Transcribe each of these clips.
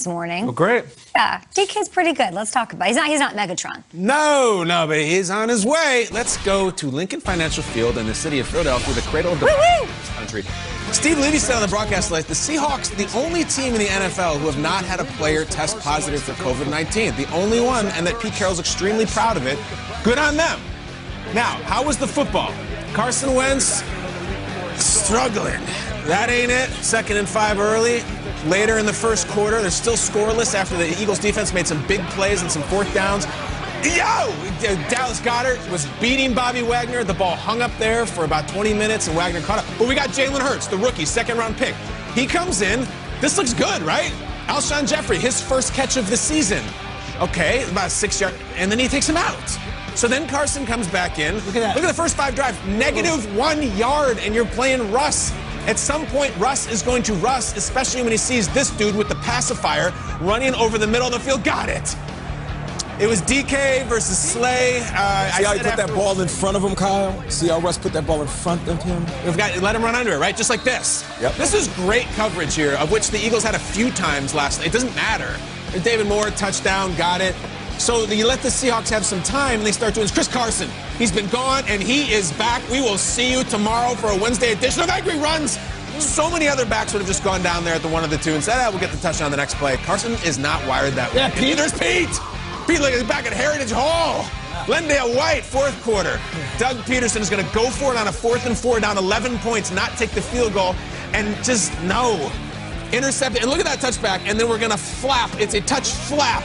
this morning. Oh, great. Yeah, DK's pretty good. Let's talk about it. He's not Megatron. No, but he's on his way. Let's go to Lincoln Financial Field in the city of Philadelphia, the cradle of the country. Steve Levy said on the broadcast last, the Seahawks, the only team in the NFL who have not had a player test positive for COVID-19. The only one, and that Pete Carroll's extremely proud of it. Good on them. Now, how was the football? Carson Wentz struggling. That ain't it. 2nd and 5 early. Later in the first quarter, they're still scoreless after the Eagles defense made some big plays and some 4th downs. Dallas Goedert was beating Bobby Wagner. The ball hung up there for about 20 minutes, and Wagner caught up. But we got Jalen Hurts, the rookie, 2nd-round pick. He comes in. This looks good, right? Alshon Jeffrey, his first catch of the season. Okay, about 6 yards, and then he takes him out. So then Carson comes back in. Look at that. Look at the first 5 drives. -1 yard, and you're playing Russ. At some point, Russ is going to Russ, especially when he sees this dude with the pacifier running over the middle of the field. Got it. It was DK versus Slay. See how he put that ball in front of him, Kyle? See how Russ put that ball in front of him? Let him run under it, right? Just like this. Yep. This is great coverage here, of which the Eagles had a few times last night. It doesn't matter. David Moore, touchdown, got it. So you let the Seahawks have some time, and they start doing this. Chris Carson, he's been gone, and he is back. We will see you tomorrow for a Wednesday edition of Angry Runs. So many other backs would have just gone down there at the 1 of the 2 and said, we'll get the touchdown the next play. Carson is not wired that way. Yeah, Pete. There's Pete. Pete, look, he's back at Heritage Hall. Glendale White, 4th quarter. Doug Peterson is going to go for it on a 4th and 4, down 11 points, not take the field goal, and just no. Intercepted. And look at that touchback, and then we're going to flap. It's a touch flap.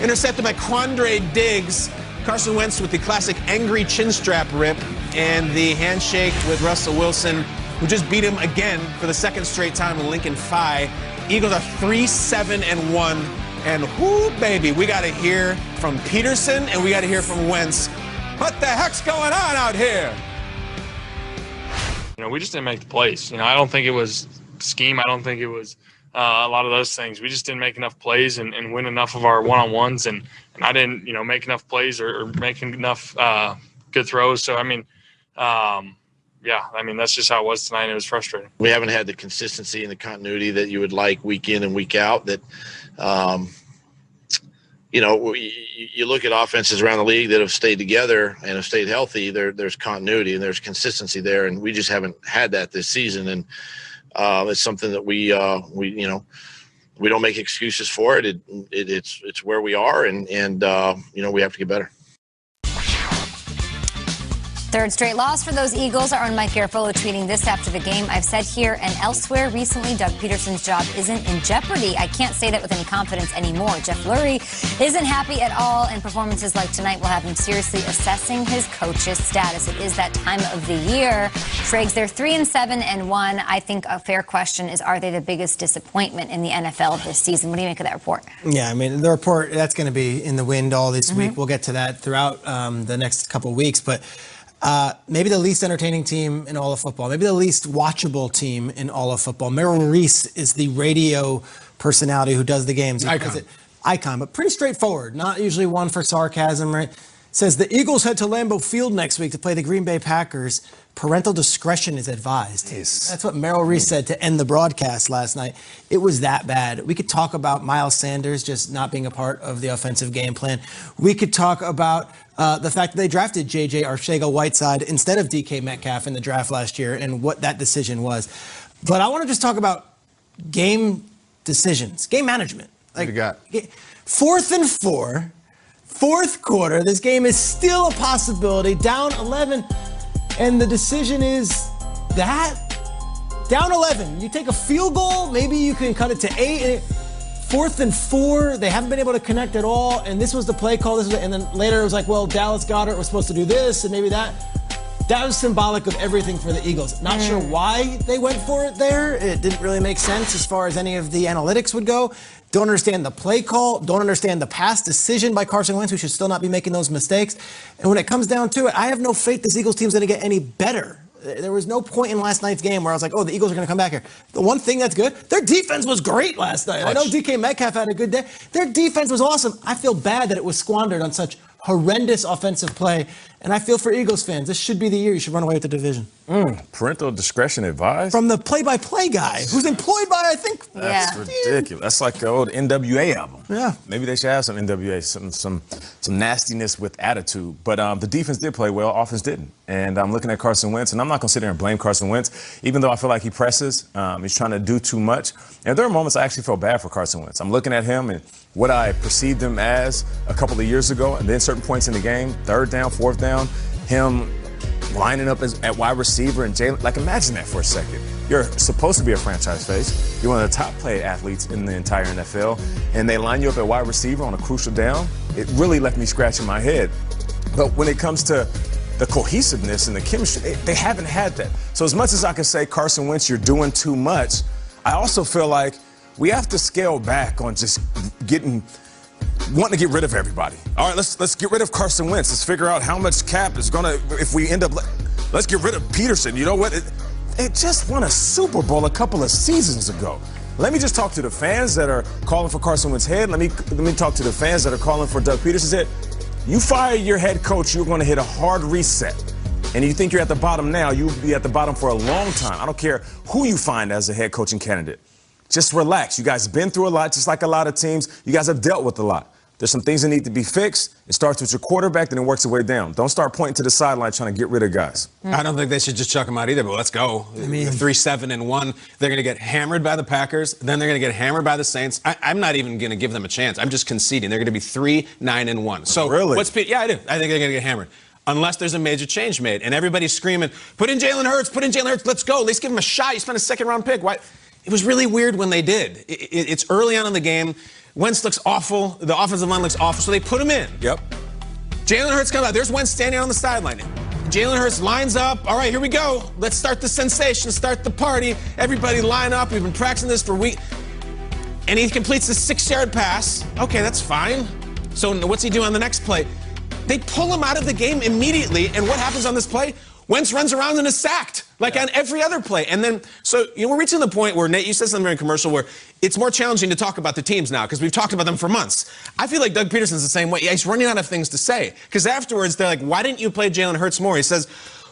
Intercepted by Quandre Diggs. Carson Wentz with the classic angry chin strap rip, and the handshake with Russell Wilson, who just beat him again for the 2nd straight time in Lincoln Phi. Eagles are 3-7-1, and whoo, baby, we got to hear from Peterson, and we got to hear from Wentz. What the heck's going on out here? We just didn't make the plays. I don't think it was scheme. I don't think it was a lot of those things. We just didn't make enough plays and win enough of our one-on-ones, and I didn't, make enough plays or make enough good throws. So, that's just how it was tonight. It was frustrating. We haven't had the consistency and the continuity that you would like week in and week out. That, you look at offenses around the league that have stayed together and have stayed healthy. There's continuity and there's consistency there, and we just haven't had that this season. And it's something that we don't make excuses for it. It's where we are, and we have to get better. 3rd straight loss for those Eagles. Our own Mike Garafolo tweeting this after the game. I've said here and elsewhere recently, Doug Peterson's job isn't in jeopardy. I can't say that with any confidence anymore. Jeff Lurie isn't happy at all, and performances like tonight will have him seriously assessing his coach's status. It is that time of the year. Schrags, they're 3-7-1. I think a fair question is, are they the biggest disappointment in the NFL this season? What do you make of that report? Yeah, the report, that's going to be in the wind all this week. We'll get to that throughout the next couple of weeks, but maybe the least entertaining team in all of football. Maybe the least watchable team in all of football. Merrill Reese is the radio personality who does the games. Icon, but pretty straightforward. Not usually one for sarcasm, right? Says the Eagles head to Lambeau Field next week to play the Green Bay Packers. Parental discretion is advised. Yes. That's what Merrill Reese said to end the broadcast last night. It was that bad. We could talk about Miles Sanders just not being a part of the offensive game plan. We could talk about the fact that they drafted J.J. Arcega-Whiteside instead of DK Metcalf in the draft last year and what that decision was. But I want to just talk about game decisions, game management. What you got? 4th and 4, 4th quarter. This game is still a possibility. Down 11. And the decision is that down 11. You take a field goal. Maybe you can cut it to 8. 4th and 4, they haven't been able to connect at all, and this was the play call. And then later it was like, well, Dallas Goedert was supposed to do this, and maybe that. That was symbolic of everything for the Eagles. Not sure why they went for it there. It didn't really make sense as far as any of the analytics would go. Don't understand the play call. Don't understand the pass decision by Carson Wentz, who should still not be making those mistakes. And when it comes down to it, I have no faith this Eagles team's going to get any better. There was no point in last night's game where I was like, oh, the Eagles are going to come back here. The one thing that's good, their defense was great last night. I know DK Metcalf had a good day. Their defense was awesome. I feel bad that it was squandered on such horrendous offensive play. And I feel for Eagles fans, this should be the year you should run away with the division. Parental discretion advised? From the play-by-play guy, who's employed by, I think... That's ridiculous. That's like the old NWA album. Yeah. Maybe they should have some NWA, some nastiness with attitude. But the defense did play well, offense didn't. And I'm looking at Carson Wentz, and I'm not going to sit there and blame Carson Wentz, even though I feel like he presses. He's trying to do too much. And there are moments I actually felt bad for Carson Wentz. I'm looking at him and what I perceived him as a couple of years ago, and then certain points in the game, third down, fourth down, him lining up at wide receiver and Jalen. Like, imagine that for a second. You're supposed to be a franchise face. You're one of the top paid athletes in the entire NFL, and they line you up at wide receiver on a crucial down. It really left me scratching my head. But when it comes to the cohesiveness and the chemistry, they haven't had that. So as much as I can say, Carson Wentz, you're doing too much, I also feel like we have to scale back on just wanting to get rid of everybody. All right, let's get rid of Carson Wentz. Let's figure out how much cap is gonna, if we end up, let's get rid of Peterson. You know what? They just won a Super Bowl a couple of seasons ago. Let me just talk to the fans that are calling for Carson Wentz's head. Let me talk to the fans that are calling for Doug Peterson's head. You fire your head coach, you're going to hit a hard reset. And you think you're at the bottom now, you'll be at the bottom for a long time. I don't care who you find as a head coaching candidate. Just relax. You guys have been through a lot, just like a lot of teams. You guys have dealt with a lot. There's some things that need to be fixed. It starts with your quarterback, then it works its way down. Don't start pointing to the sideline trying to get rid of guys. I don't think they should just chuck them out either, but let's go. I mean, 3-7-1. They're going to get hammered by the Packers. Then they're going to get hammered by the Saints. I'm not even going to give them a chance. I'm just conceding. They're going to be 3-9-1. So really? Yeah, I do. I think they're going to get hammered. Unless there's a major change made. And everybody's screaming, put in Jalen Hurts, put in Jalen Hurts, let's go. At least give him a shot. You spent a second-round pick. Why? It was really weird when they did. It's early on in the game. Wentz looks awful. The offensive line looks awful, so they put him in. Yep. Jalen Hurts comes out. There's Wentz standing on the sideline. Jalen Hurts lines up. All right, here we go. Let's start the sensation, start the party. Everybody line up. We've been practicing this for weeks. And he completes a 6-yard pass. Okay, that's fine. So what's he do on the next play? They pull him out of the game immediately, and what happens on this play? Wentz runs around and is sacked, like on every other play. And then, so we're reaching the point where, Nate, you said something during commercial where it's more challenging to talk about the teams now because we've talked about them for months. I feel like Doug Peterson's the same way. Yeah, he's running out of things to say because afterwards they're like, why didn't you play Jalen Hurts more? He says,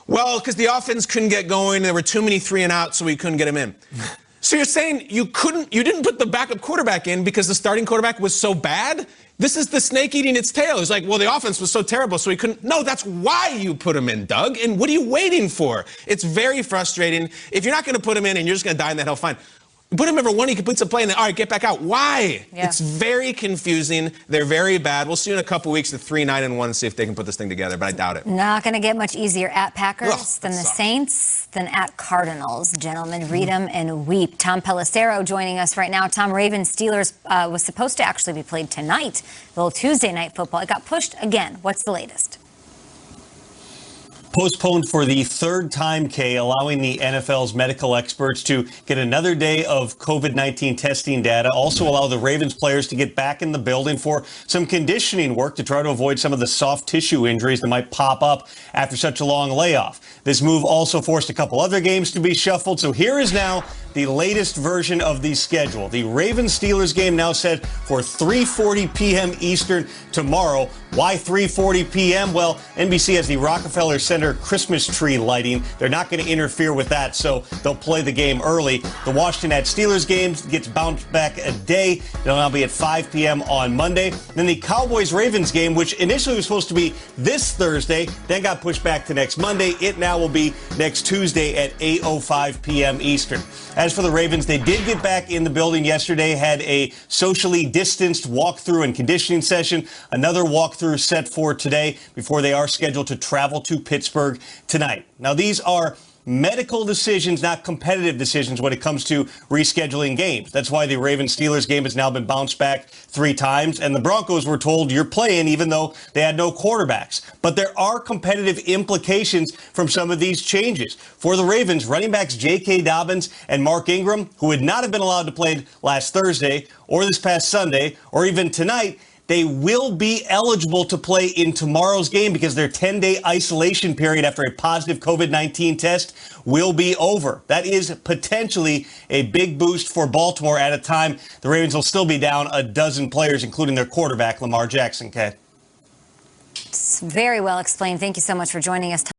well, because the offense couldn't get going. There were too many 3-and-out, so we couldn't get him in. So you're saying you didn't put the backup quarterback in because the starting quarterback was so bad? This is the snake eating its tail. It's like, well, the offense was so terrible, so he couldn't. No, that's why you put him in, Doug. And what are you waiting for? It's very frustrating. If you're not going to put him in and you're just going to die in that hell, fine. Put him number one, he completes a play, and then, all right, get back out. Why? Yeah. It's very confusing. They're very bad. We'll see you in a couple weeks at 3-9-1 and see if they can put this thing together, but I doubt it. Not going to get much easier at Packers than the Saints, than at Cardinals. Gentlemen, read them and weep. Tom Pelissero joining us right now. Tom, Ravens-Steelers was supposed to actually be played tonight, a little Tuesday night football. It got pushed again. What's the latest? Postponed for the third time, Kay, allowing the NFL's medical experts to get another day of COVID-19 testing data. Also allow the Ravens players to get back in the building for some conditioning work to try to avoid some of the soft tissue injuries that might pop up after such a long layoff. This move also forced a couple other games to be shuffled. So here is now the latest version of the schedule. The Ravens-Steelers game now set for 3:40 p.m. Eastern tomorrow. Why 3:40 p.m.? Well, NBC has the Rockefeller Center Christmas tree lighting. They're not going to interfere with that, so they'll play the game early. The Washington at Steelers game gets bounced back a day. It'll now be at 5 p.m. on Monday. Then the Cowboys-Ravens game, which initially was supposed to be this Thursday, then got pushed back to next Monday. It now will be next Tuesday at 8:05 p.m. Eastern. As for the Ravens, they did get back in the building yesterday, had a socially distanced walkthrough and conditioning session. Another walkthrough set for today before they are scheduled to travel to Pittsburgh tonight. Now, these are medical decisions, not competitive decisions when it comes to rescheduling games. That's why the Ravens-Steelers game has now been bounced back 3 times, and the Broncos were told you're playing even though they had no quarterbacks. But there are competitive implications from some of these changes. For the Ravens, running backs J.K. Dobbins and Mark Ingram, who would not have been allowed to play last Thursday or this past Sunday or even tonight, they will be eligible to play in tomorrow's game because their 10-day isolation period after a positive COVID-19 test will be over. That is potentially a big boost for Baltimore at a time the Ravens will still be down a dozen players, including their quarterback, Lamar Jackson. Very well explained. Thank you so much for joining us.